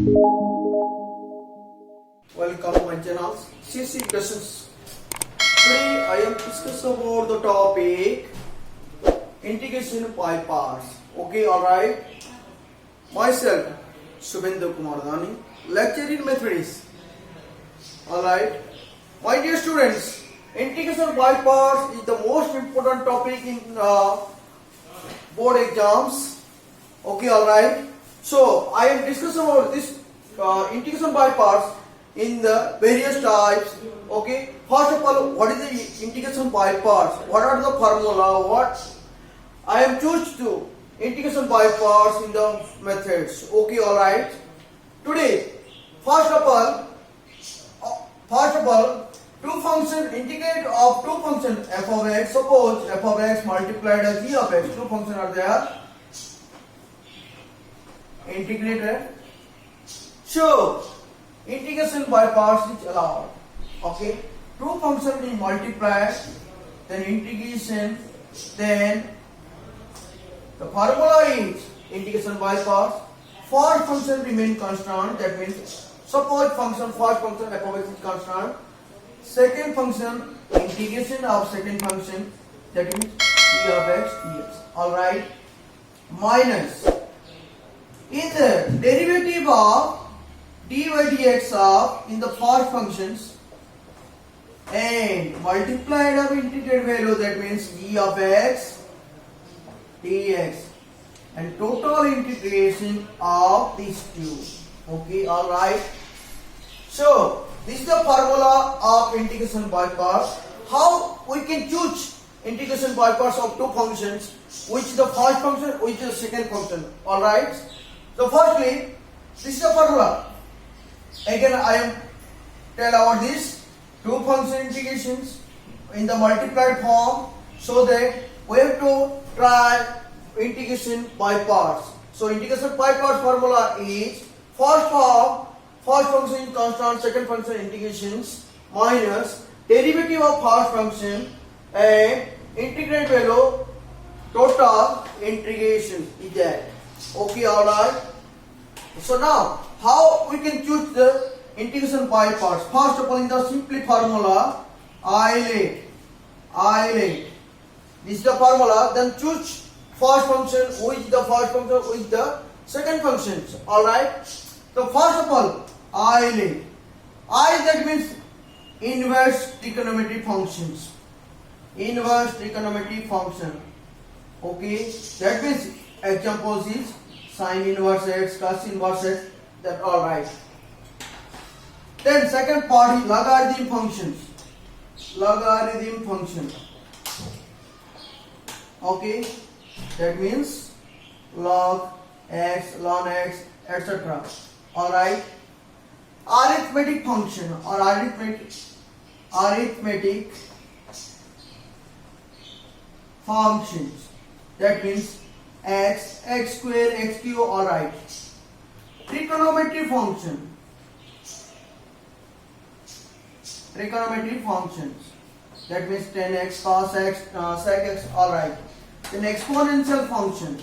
Welcome to my channel CC Questions. Today I am discussing about the topic integration by parts. Okay, alright. Myself, Subhendra Kumar Dani, lecturer in mathematics. Alright. My dear students, integration by parts is the most important topic in board exams. Okay, alright. So I am discussing about this integration by parts in the various types. Okay, first of all, what is the integration by parts? What are the formula? What I am choose to integration by parts in the methods. Okay, alright. Today, first of all, two function integrate of two function f of x. Suppose f of x multiplied by g of x. Two functions are there. Integrated. So integration by parts is allowed. Okay, two functions is multiplied, then integration, then the formula is integration by parts. First function remain constant. That means suppose function first function f of x is constant. Second function integration of second function, that means g of x dx. All right. Minus in the derivative of dy dx of in the first functions and multiplied of integrated value, that means g of x dx, and total integration of these two. Okay, all right. So this is the formula of integration by parts. How we can choose integration by parts of two functions, which is the first function, which is the second function. All right. So firstly, this is the formula. Again, I am tell about this two function integrations in the multiplied form, so that we have to try integration by parts. So integration by parts formula is first form, first function constant, second function integrations, minus derivative of first function and integrate value, total integration is that. Okay, alright. So now, how we can choose the integration by parts? First of all, in the simple formula, I let. This is the formula. Then choose first function, which is the first function, which is the second function. Alright. So first of all, I let. That means inverse trigonometric functions. Inverse trigonometric function. Okay. That means examples is sine inverse x, cos inverse x. That all right. Then second part is logarithm functions. Logarithm function. Okay. That means log x, ln x, etc. All right. Arithmetic function or arithmetic functions. That means x, x square, x cube. All right. Trigonometry function. Trigonometry functions. That means 10x, cos x, sec x. All right. Then exponential function.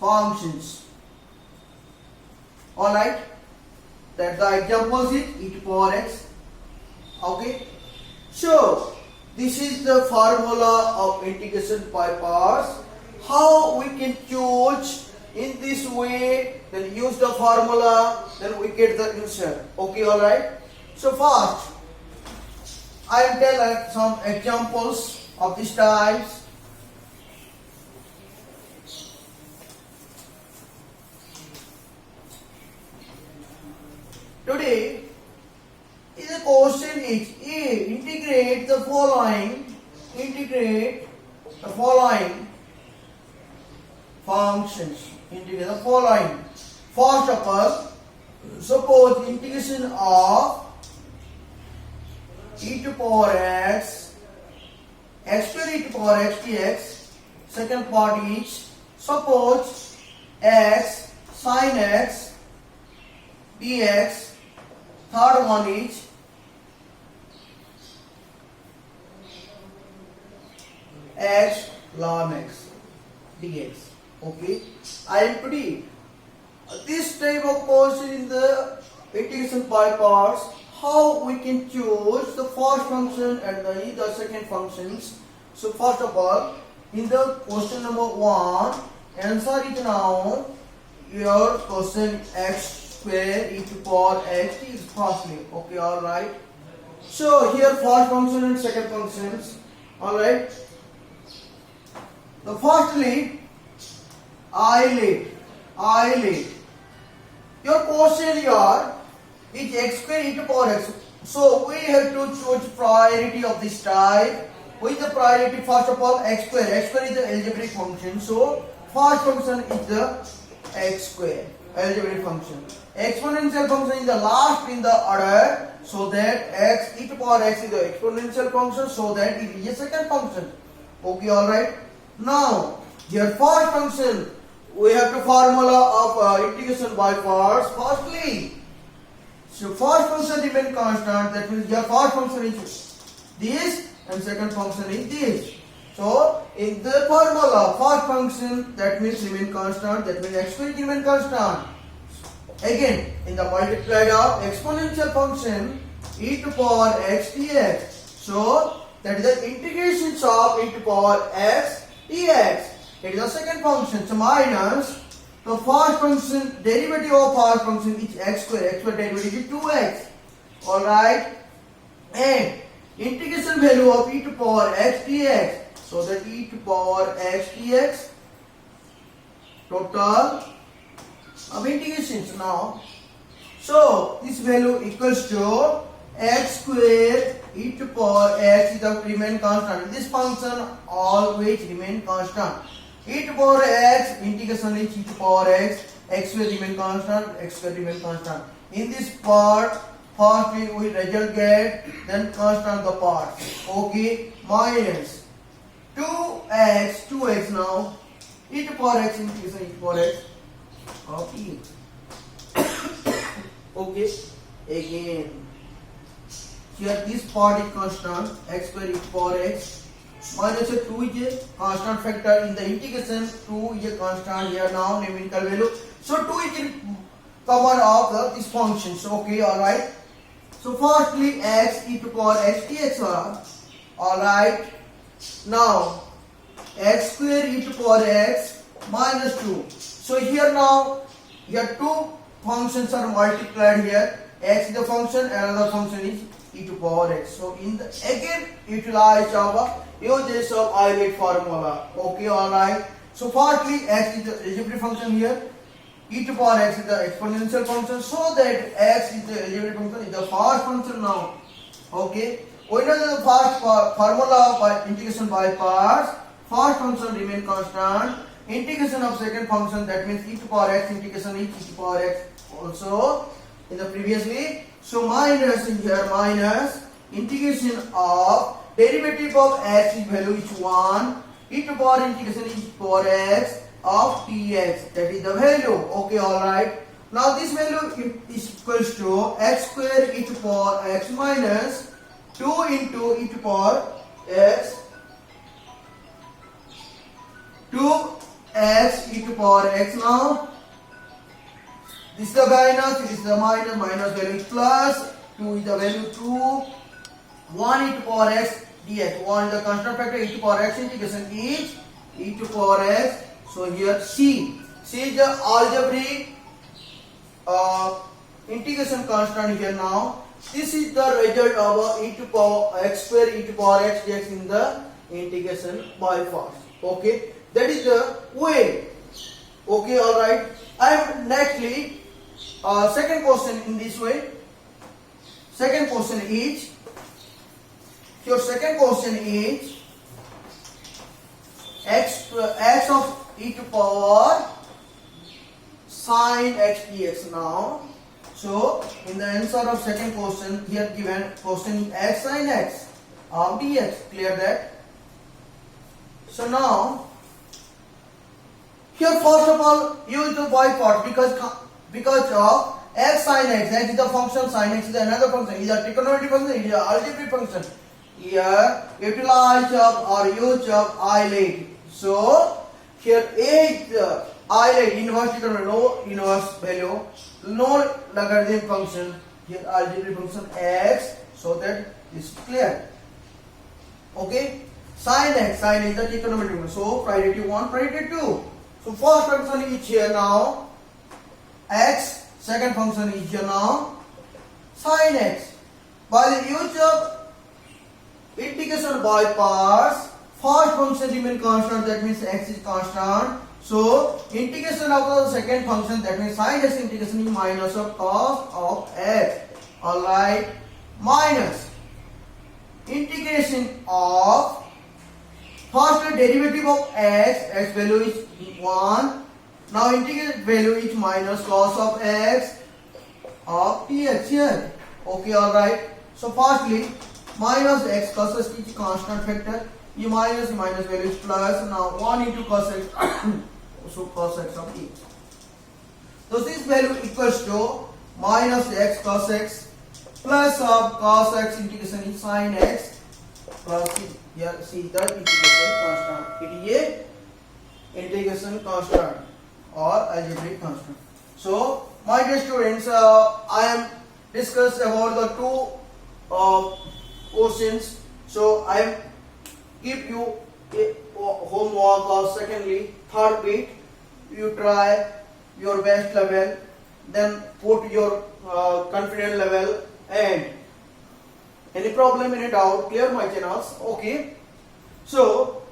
Functions. All right. That the examples is e to power x. Okay. So this is the formula of integration by parts. How we can choose in this way, then use the formula, then we get the answer. Okay, alright. So first, I am telling some examples of these types. Today, the question is integrate the following functions. Integrate the following. First of all, suppose integration of e to power x, x square e to power x dx. Second part is suppose x sin x dx. Third one is x ln x dx. Okay, I empty. This type of question in the integration by parts, how we can choose the first function and the second functions. So first of all, in the question number 1, answer it now. Your question x square e to power x is firstly. Okay, alright. So here first function and second functions. Alright. The firstly, eyelid. Your question here is x square e to power x. So we have to choose priority of this type. With the priority, first of all, x square. X square is the algebraic function. So first function is the x square algebraic function. Exponential function is the last in the order. So that x e to power x is the exponential function. So that it is a second function. Okay, alright. Now, your first function, we have the formula of integration by parts. Firstly, so first function remain constant. That means your first function is this and second function is this. So in the formula, first function that means remain constant. That means x square remain constant. Again, in the multiplied of exponential function e to power x dx. So that is the integrations of e to power x dx. It is the second function. So minus the first function, derivative of first function is x square. X square derivative is 2x. Alright. And integration value of e to power x dx. So that e to power x dx total of integrations now. So this value equals to x square e to power x is the remain constant. This function always remain constant. E to power x integration is e to power x. X square remain constant. X square remain constant. In this part, first we result get, then constant the part. Okay, minus 2x now. E to power x integration e to power x of e. Okay, again. Here this part is constant, x square e to power x. Minus 2 is a constant factor in the integration. 2 is a constant here now, numerical value. So 2 is in common of these functions. Okay, alright. So firstly x e to power x dx. Alright. Now x square e to power x minus 2. So here now, here two functions are multiplied here. X is the function, another function is e to power x. So in the again utilize our uses of eyelid formula. Okay, alright. So firstly x is the algebraic function here. E to power x is the exponential function. So that x is the algebraic function is the first function now. Okay. We know the first formula by integration by parts. First function remain constant. Integration of second function, that means e to power x integration is e to power x also in the previously. So minus in here, minus integration of derivative of x is value is 1. E to power integration is e to power x of dx. That is the value. Okay, alright. Now this value is equals to x square e to power x minus 2 into e to power x 2x e to power x now. This is the minus, it is the minus, minus value is plus, 2 is the value 2, 1 e to power x dx. 1 is the constant factor, e to power x integration is e to power x. So here C is the algebraic integration constant here now. This is the result of e to power x square e to power x dx in the integration by parts. Okay, that is the way. Okay, alright. And nextly, second question in this way. Second question is, your second question is x of e to power sine x dx now. So in the answer of second question, here given question is x sine x of dx. Clear that? So now here first of all use the by part because of x sine x is the function, sine x is another function, is a trigonometric function, is a algebraic function. Here utilize of or use of eyelid. So here a is I like inverse determinant, no inverse value, no logarithm function, here algebraic function x, so that is clear. Okay, sin x, sin is the trigonometric, so priority 1, priority 2. So first function is here now x, second function is here now sin x. By the use of integration by parts, first function remain constant, that means x is constant. So integration of the second function, that means sin x integration is minus of cos of x. Alright, minus integration of first derivative of x value is 1. Now integrated value is minus cos of x of tx here. Okay, alright. So firstly, minus x cos x is constant factor. E minus value is plus. Now 1 into cos x, so cos x of e. So this value equals to minus x cos x plus of cos x integration is sin x plus here see that integration constant. It is a integration constant or algebraic constant. So my dear students, I am discussed about the two questions. So I am give you a homework, or secondly third bit, you try your best level, then put your confidence level, and any problem, any doubt, clear my channels. Okay, so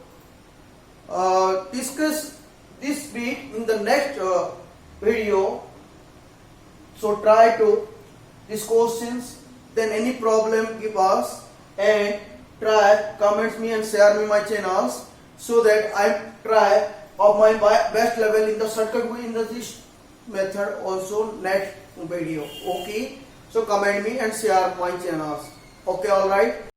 discuss this bit in the next video. So try to these questions, then any problem give us, and try comments me and share me my channels, so that I try of my best level in the shortcut way in this method also next video. Okay, so comment me and share my channels. Okay, all right.